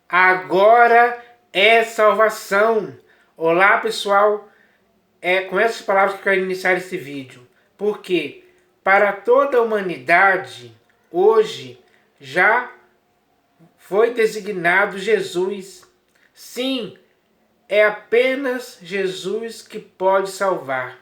Agora é salvação. Olá, pessoal. É com essas palavras que eu quero iniciar esse vídeo. Porque para toda a humanidade, hoje já foi designado Jesus. Sim, é apenas Jesus que pode salvar.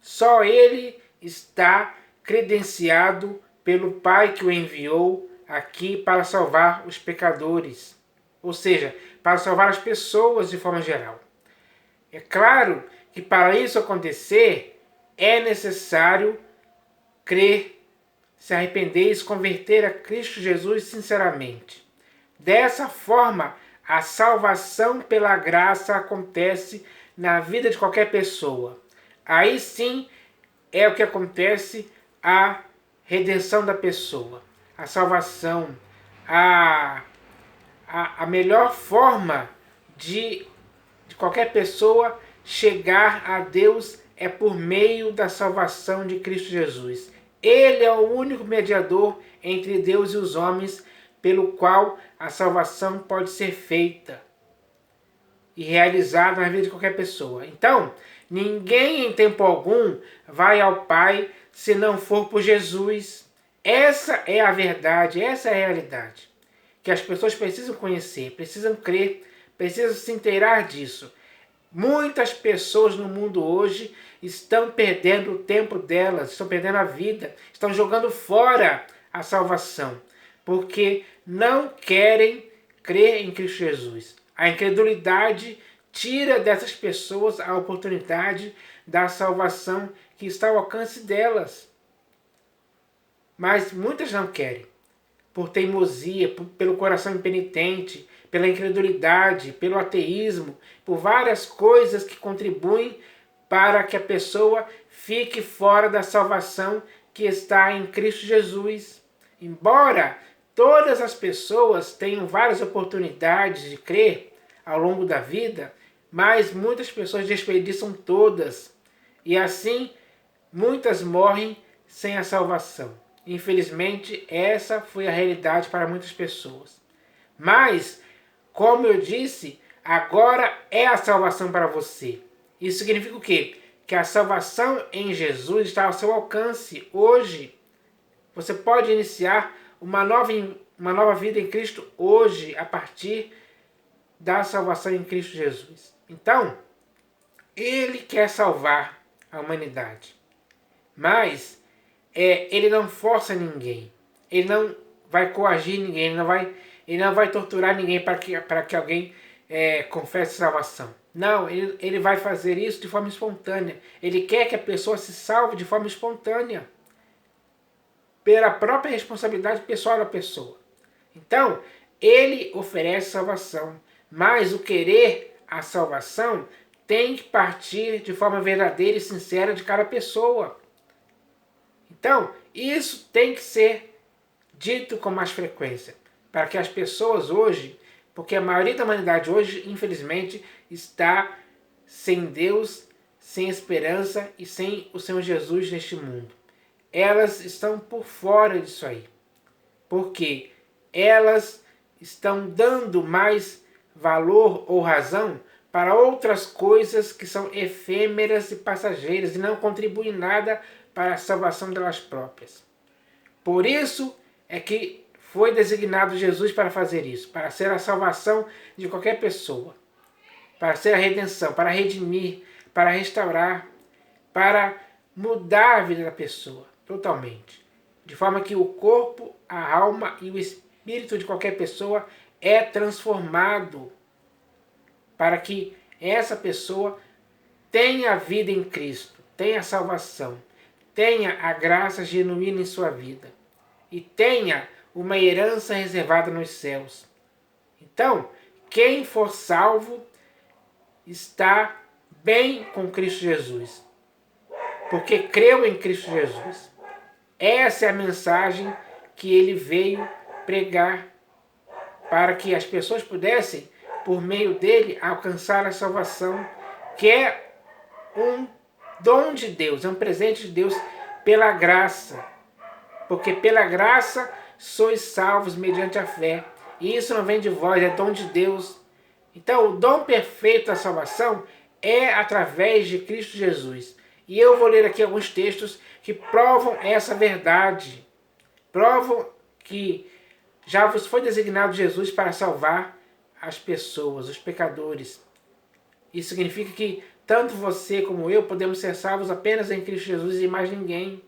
Só Ele está credenciado pelo Pai que o enviou aqui para salvar os pecadores. Ou seja, para salvar as pessoas de forma geral. É claro que para isso acontecer, é necessário crer, se arrepender e se converter a Cristo Jesus sinceramente. Dessa forma, a salvação pela graça acontece na vida de qualquer pessoa. Aí sim é o que acontece a redenção da pessoa, a salvação, a melhor forma de qualquer pessoa chegar a Deus é por meio da salvação de Cristo Jesus. Ele é o único mediador entre Deus e os homens, pelo qual a salvação pode ser feita e realizada na vida de qualquer pessoa. Então, ninguém em tempo algum vai ao Pai se não for por Jesus. Essa é a verdade, essa é a realidade que as pessoas precisam conhecer, precisam crer, precisam se inteirar disso. Muitas pessoas no mundo hoje estão perdendo o tempo delas, estão perdendo a vida, estão jogando fora a salvação, porque não querem crer em Cristo Jesus. A incredulidade tira dessas pessoas a oportunidade da salvação que está ao alcance delas. Mas muitas não querem, por teimosia, pelo coração impenitente, pela incredulidade, pelo ateísmo, por várias coisas que contribuem para que a pessoa fique fora da salvação que está em Cristo Jesus. Embora todas as pessoas tenham várias oportunidades de crer ao longo da vida, mas muitas pessoas desperdiçam todas, e assim muitas morrem sem a salvação. Infelizmente, essa foi a realidade para muitas pessoas. Mas, como eu disse, agora é a salvação para você. Isso significa o quê? Que a salvação em Jesus está ao seu alcance. Hoje, você pode iniciar uma nova vida em Cristo hoje, a partir da salvação em Cristo Jesus. Então, Ele quer salvar a humanidade. Mas ele não força ninguém. Ele não vai coagir ninguém. Ele não vai torturar ninguém para que alguém confesse salvação. Não, ele vai fazer isso de forma espontânea. Ele quer que a pessoa se salve de forma espontânea, pela própria responsabilidade pessoal da pessoa. Então, ele oferece salvação, mas o querer a salvação tem que partir de forma verdadeira e sincera de cada pessoa. Então, isso tem que ser dito com mais frequência, para que as pessoas hoje, porque a maioria da humanidade hoje, infelizmente, está sem Deus, sem esperança e sem o Senhor Jesus neste mundo. Elas estão por fora disso aí, porque elas estão dando mais valor ou razão para outras coisas que são efêmeras e passageiras e não contribuem nada para a salvação delas próprias. Por isso é que foi designado Jesus para fazer isso, para ser a salvação de qualquer pessoa, para ser a redenção, para redimir, para restaurar, para mudar a vida da pessoa totalmente, de forma que o corpo, a alma e o espírito de qualquer pessoa é transformado, para que essa pessoa tenha a vida em Cristo, tenha a salvação, tenha a graça genuína em sua vida e tenha uma herança reservada nos céus. Então, quem for salvo está bem com Cristo Jesus, porque creu em Cristo Jesus. Essa é a mensagem que ele veio pregar, para que as pessoas pudessem, por meio dele, alcançar a salvação, que é um dom de Deus, é um presente de Deus pela graça. Porque pela graça sois salvos mediante a fé. E isso não vem de vós, é dom de Deus. Então, o dom perfeito da salvação é através de Cristo Jesus. E eu vou ler aqui alguns textos que provam essa verdade. Provam que já vos foi designado Jesus para salvar as pessoas, os pecadores. Isso significa que tanto você como eu podemos ser salvos apenas em Cristo Jesus e mais ninguém.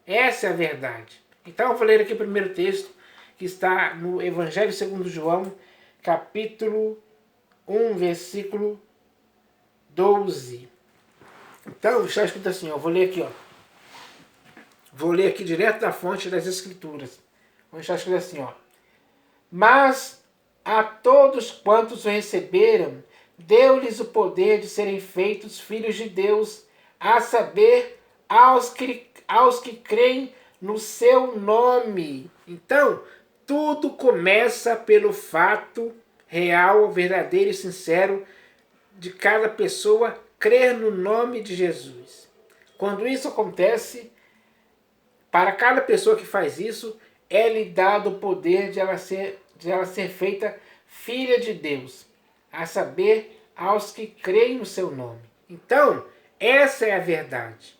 Essa é a verdade. Então eu vou ler aqui o primeiro texto, que está no Evangelho segundo João, capítulo 1, versículo 12. Então está escrito assim, eu vou ler aqui, ó. Vou ler aqui direto da fonte das Escrituras. Onde está escrito assim, ó. Mas a todos quantos o receberam, deu-lhes o poder de serem feitos filhos de Deus, a saber, aos que creem no seu nome. Então, tudo começa pelo fato real, verdadeiro e sincero de cada pessoa crer no nome de Jesus. Quando isso acontece, para cada pessoa que faz isso, é-lhe dado o poder de ela ser feita filha de Deus, a saber, aos que creem no seu nome. Então, essa é a verdade.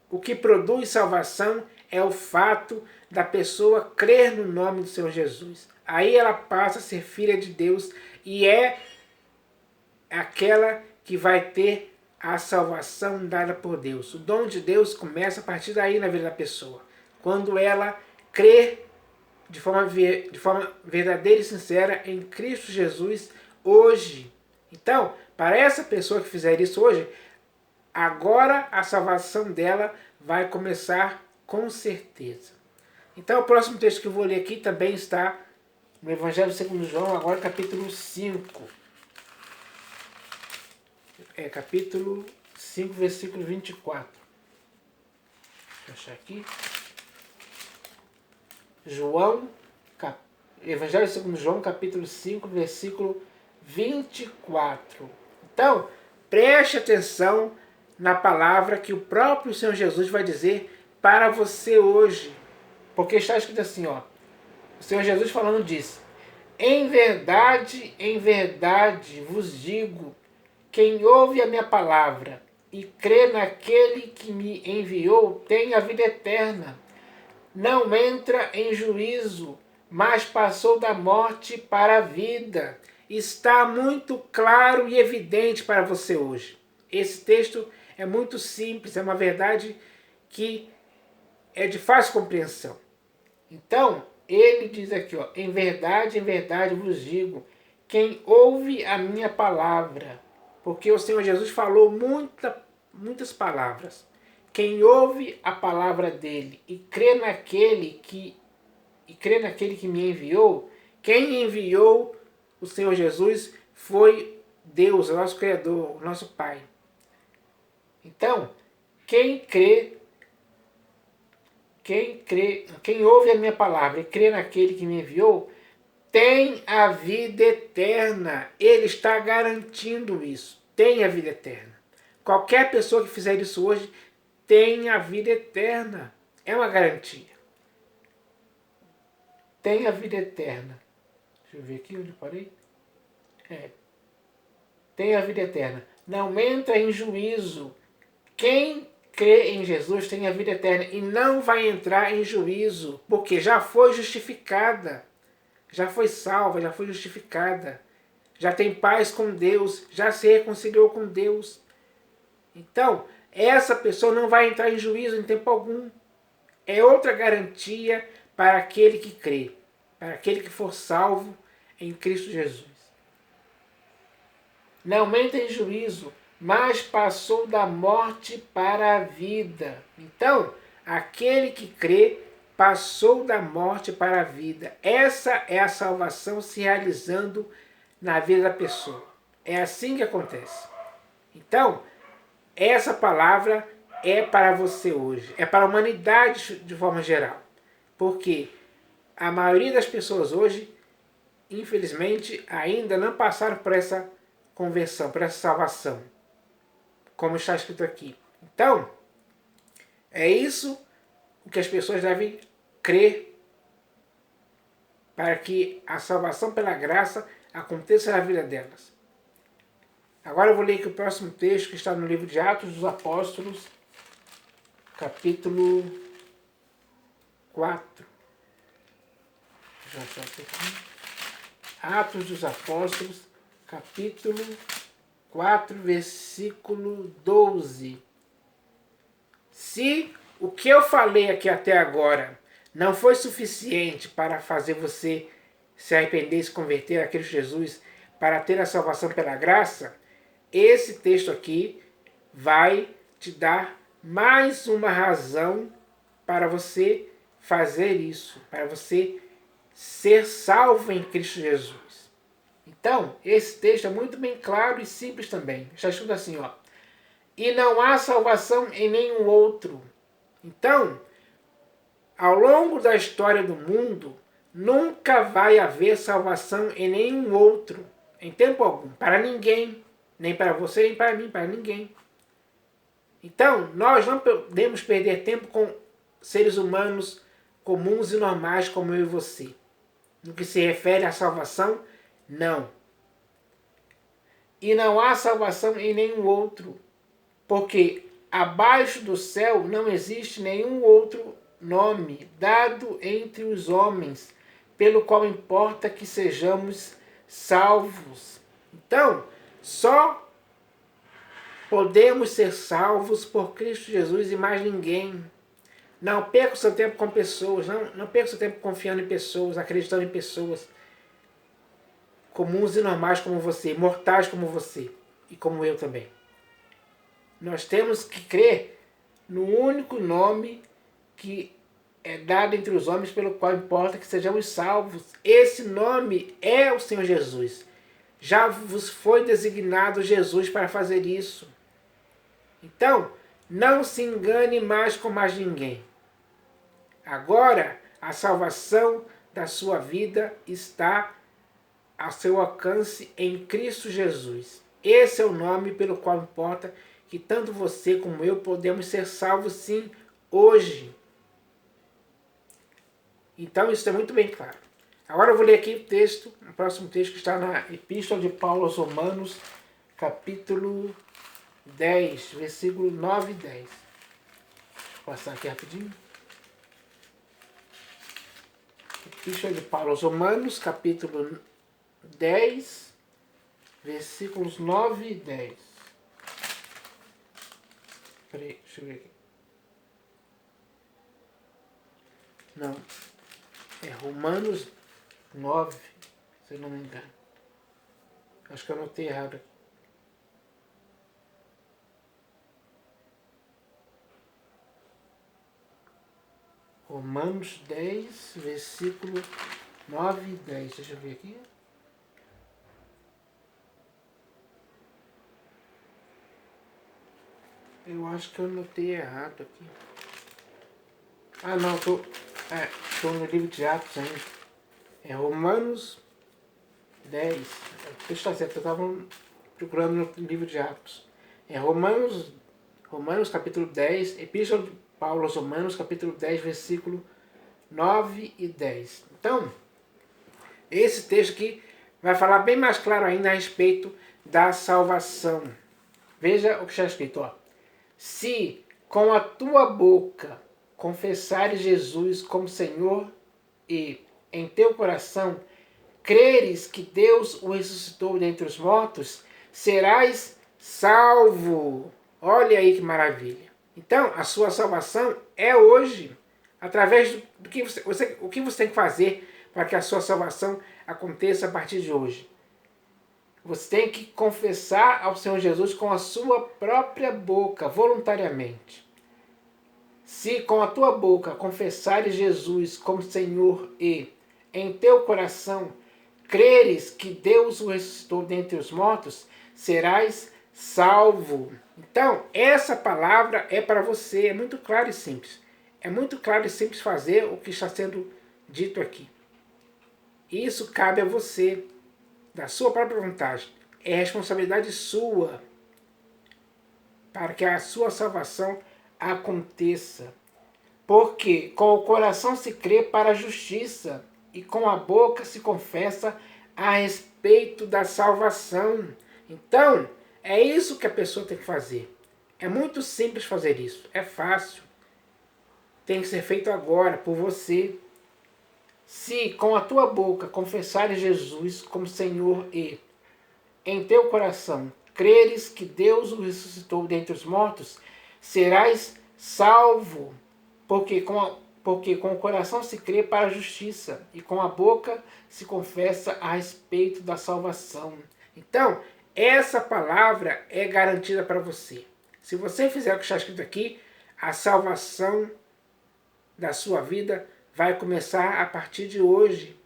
O que produz salvação é o fato da pessoa crer no nome do Senhor Jesus. Aí ela passa a ser filha de Deus e é aquela que vai ter a salvação dada por Deus. O dom de Deus começa a partir daí na vida da pessoa. Quando ela crê de forma verdadeira e sincera em Cristo Jesus hoje. Então, para essa pessoa que fizer isso hoje, agora a salvação dela vai começar com certeza. Então, o próximo texto que eu vou ler aqui também está no Evangelho segundo João, agora capítulo 5. Capítulo 5, versículo 24. Deixa eu achar aqui. Evangelho segundo João, capítulo 5, versículo 24. Então, preste atenção na palavra que o próprio Senhor Jesus vai dizer para você hoje. Porque está escrito assim, ó. O Senhor Jesus falando diz: em verdade vos digo, quem ouve a minha palavra e crê naquele que me enviou tem a vida eterna. Não entra em juízo, mas passou da morte para a vida. Está muito claro e evidente para você hoje. Esse texto é muito simples, é uma verdade que é de fácil compreensão. Então, ele diz aqui, ó, em verdade vos digo, quem ouve a minha palavra, porque o Senhor Jesus falou muitas palavras. Quem ouve a palavra dele e crê naquele que me enviou, quem enviou o Senhor Jesus foi Deus, o nosso Criador, o nosso Pai. Então, quem ouve a minha palavra e crê naquele que me enviou, tem a vida eterna. Ele está garantindo isso. Tem a vida eterna. Qualquer pessoa que fizer isso hoje tem a vida eterna. É uma garantia. Tem a vida eterna. Deixa eu ver aqui onde eu parei. Tem a vida eterna. Não entra em juízo. Quem crê em Jesus tem a vida eterna e não vai entrar em juízo, porque já foi justificada. Já foi salva, já foi justificada. Já tem paz com Deus, já se reconciliou com Deus. Então, essa pessoa não vai entrar em juízo em tempo algum. É outra garantia para aquele que crê, para aquele que for salvo em Cristo Jesus. Não entra em juízo, mas passou da morte para a vida. Então, aquele que crê passou da morte para a vida. Essa é a salvação se realizando na vida da pessoa. É assim que acontece. Então, essa palavra é para você hoje. É para a humanidade de forma geral. Porque a maioria das pessoas hoje, infelizmente, ainda não passaram por essa conversão, por essa salvação. Como está escrito aqui. Então, é isso o que as pessoas devem crer para que a salvação pela graça aconteça na vida delas. Agora eu vou ler aqui o próximo texto que está no livro de Atos dos Apóstolos, capítulo 4. Atos dos Apóstolos, capítulo 4, versículo 12. Se o que eu falei aqui até agora não foi suficiente para fazer você se arrepender e se converter a Cristo Jesus para ter a salvação pela graça, esse texto aqui vai te dar mais uma razão para você fazer isso, para você ser salvo em Cristo Jesus. Então, esse texto é muito bem claro e simples também. Está escrito assim, ó. E não há salvação em nenhum outro. Então, ao longo da história do mundo, nunca vai haver salvação em nenhum outro, em tempo algum, para ninguém. Nem para você, nem para mim, para ninguém. Então, nós não podemos perder tempo com seres humanos comuns e normais como eu e você. No que se refere à salvação, não. E não há salvação em nenhum outro, porque abaixo do céu não existe nenhum outro nome dado entre os homens, pelo qual importa que sejamos salvos. Então, só podemos ser salvos por Cristo Jesus e mais ninguém. Não perca o seu tempo com pessoas, não perca o seu tempo confiando em pessoas, acreditando em pessoas comuns e normais como você, mortais como você e como eu também. Nós temos que crer no único nome que é dado entre os homens pelo qual importa que sejamos salvos. Esse nome é o Senhor Jesus. Já vos foi designado Jesus para fazer isso. Então, não se engane mais com mais ninguém. Agora, a salvação da sua vida está ao seu alcance em Cristo Jesus. Esse é o nome pelo qual importa que tanto você como eu podemos ser salvos sim hoje. Então isso é muito bem claro. Agora eu vou ler aqui o texto, o próximo texto que está na Epístola de Paulo aos Romanos, capítulo 10, versículo 9 e 10. Vou passar aqui rapidinho. Epístola de Paulo aos Romanos, capítulo 10, versículos 9 e 10. Peraí, deixa eu ver aqui. Não. É Romanos 9, se eu não me engano. Acho que eu anotei errado aqui. Romanos 10, versículo 9 e 10. Deixa eu ver aqui. Eu acho que eu anotei errado aqui. Ah, não, estou no livro de Atos ainda. É Romanos 10. Deixa eu estar certo, eu estava procurando no livro de Atos. É Romanos capítulo 10, Epístola de Paulo aos Romanos, capítulo 10, versículo 9 e 10. Então, esse texto aqui vai falar bem mais claro ainda a respeito da salvação. Veja o que está escrito, ó. Se com a tua boca confessares Jesus como Senhor e em teu coração creres que Deus o ressuscitou dentre os mortos, serás salvo. Olha aí que maravilha. Então, a sua salvação é hoje, através do que o que você tem que fazer para que a sua salvação aconteça a partir de hoje. Você tem que confessar ao Senhor Jesus com a sua própria boca, voluntariamente. Se com a tua boca confessares Jesus como Senhor e em teu coração creres que Deus o ressuscitou dentre os mortos, serás salvo. Então, essa palavra é para você, é muito claro e simples. É muito claro e simples fazer o que está sendo dito aqui. Isso cabe a você, da sua própria vontade. É responsabilidade sua para que a sua salvação aconteça. Porque com o coração se crê para a justiça e com a boca se confessa a respeito da salvação. Então, é isso que a pessoa tem que fazer. É muito simples fazer isso, é fácil. Tem que ser feito agora, por você. Se com a tua boca confessares Jesus como Senhor e em teu coração creres que Deus o ressuscitou dentre os mortos, serás salvo, porque com o coração se crê para a justiça e com a boca se confessa a respeito da salvação. Então, essa palavra é garantida para você. Se você fizer o que está escrito aqui, a salvação da sua vida vai começar a partir de hoje.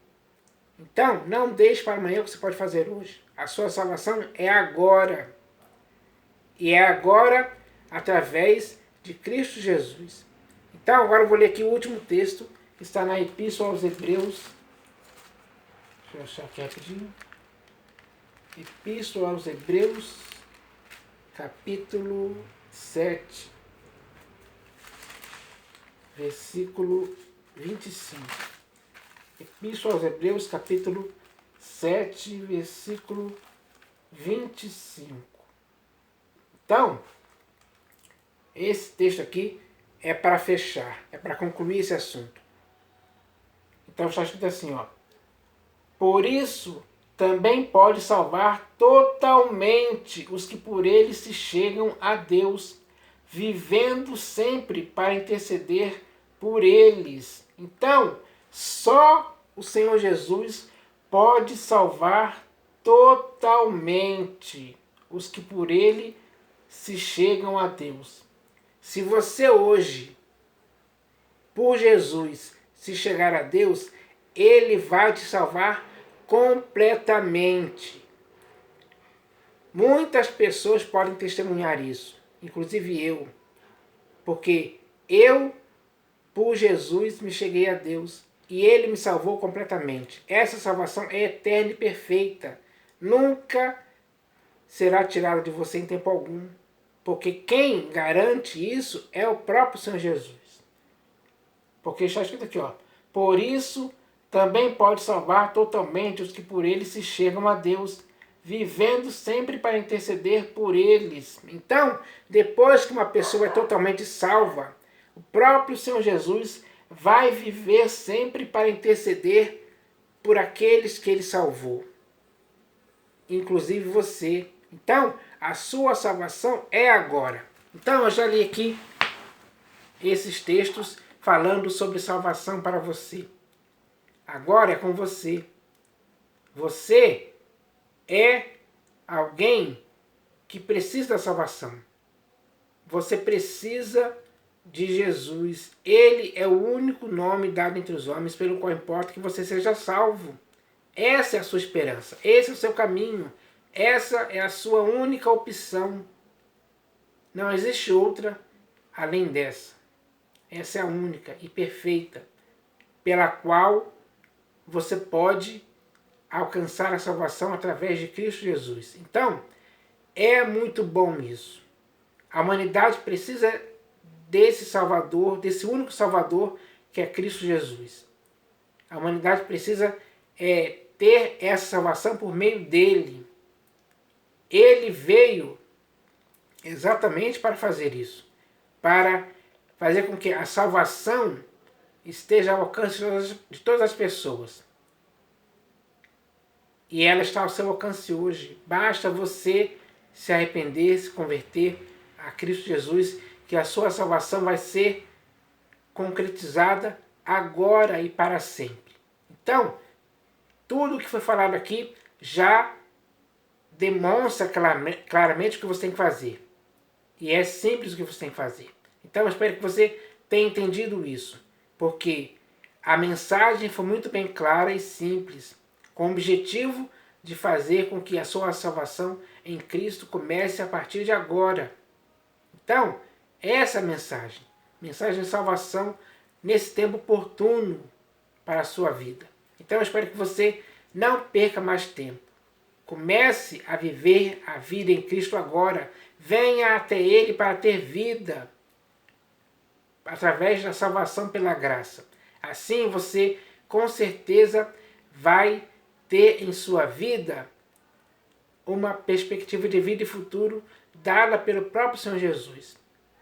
Então, não deixe para amanhã o que você pode fazer hoje. A sua salvação é agora. E é agora através de Cristo Jesus. Então, agora eu vou ler aqui o último texto, que está na Epístola aos Hebreus. Deixa eu achar aqui rapidinho. Epístola aos Hebreus, capítulo 7, versículo 25. Epístola aos Hebreus, capítulo 7, versículo 25. Então, esse texto aqui é para fechar, é para concluir esse assunto. Então está escrito assim, ó. Por isso também pode salvar totalmente os que por ele se chegam a Deus, vivendo sempre para interceder por eles. Então, só o Senhor Jesus pode salvar totalmente os que por ele se chegam a Deus. Se você hoje, por Jesus, se chegar a Deus, ele vai te salvar completamente. Muitas pessoas podem testemunhar isso, inclusive eu, porque eu, por Jesus, me cheguei a Deus e ele me salvou completamente. Essa salvação é eterna e perfeita, nunca será tirada de você em tempo algum, porque quem garante isso é o próprio Senhor Jesus. Porque está escrito aqui, ó, por isso também pode salvar totalmente os que por ele se chegam a Deus, vivendo sempre para interceder por eles. Então, depois que uma pessoa é totalmente salva, o próprio Senhor Jesus vai viver sempre para interceder por aqueles que ele salvou, inclusive você. Então, a sua salvação é agora. Então, eu já li aqui esses textos falando sobre salvação para você. Agora é com você. Você é alguém que precisa da salvação. Você precisa de Jesus. Ele é o único nome dado entre os homens pelo qual importa que você seja salvo. Essa é a sua esperança. Esse é o seu caminho. Essa é a sua única opção. Não existe outra além dessa. Essa é a única e perfeita pela qual você pode alcançar a salvação através de Cristo Jesus. Então, é muito bom isso. A humanidade precisa desse Salvador, desse único Salvador que é Cristo Jesus. A humanidade precisa ter essa salvação por meio dele. Ele veio exatamente para fazer isso, para fazer com que a salvação esteja ao alcance de todas as pessoas. E ela está ao seu alcance hoje. Basta você se arrepender, se converter a Cristo Jesus, que a sua salvação vai ser concretizada agora e para sempre. Então, tudo o que foi falado aqui já demonstra claramente o que você tem que fazer. E é simples o que você tem que fazer. Então, eu espero que você tenha entendido isso, porque a mensagem foi muito bem clara e simples, com o objetivo de fazer com que a sua salvação em Cristo comece a partir de agora. Então, essa é a mensagem de salvação nesse tempo oportuno para a sua vida. Então, eu espero que você não perca mais tempo. Comece a viver a vida em Cristo agora. Venha até Ele para ter vida através da salvação pela graça. Assim você com certeza vai ter em sua vida uma perspectiva de vida e futuro dada pelo próprio Senhor Jesus.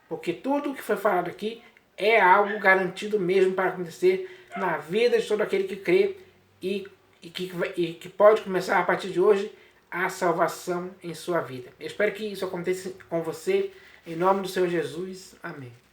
Porque tudo o que foi falado aqui é algo garantido mesmo para acontecer na vida de todo aquele que crê e que pode começar a partir de hoje a salvação em sua vida. Eu espero que isso aconteça com você, em nome do Senhor Jesus. Amém.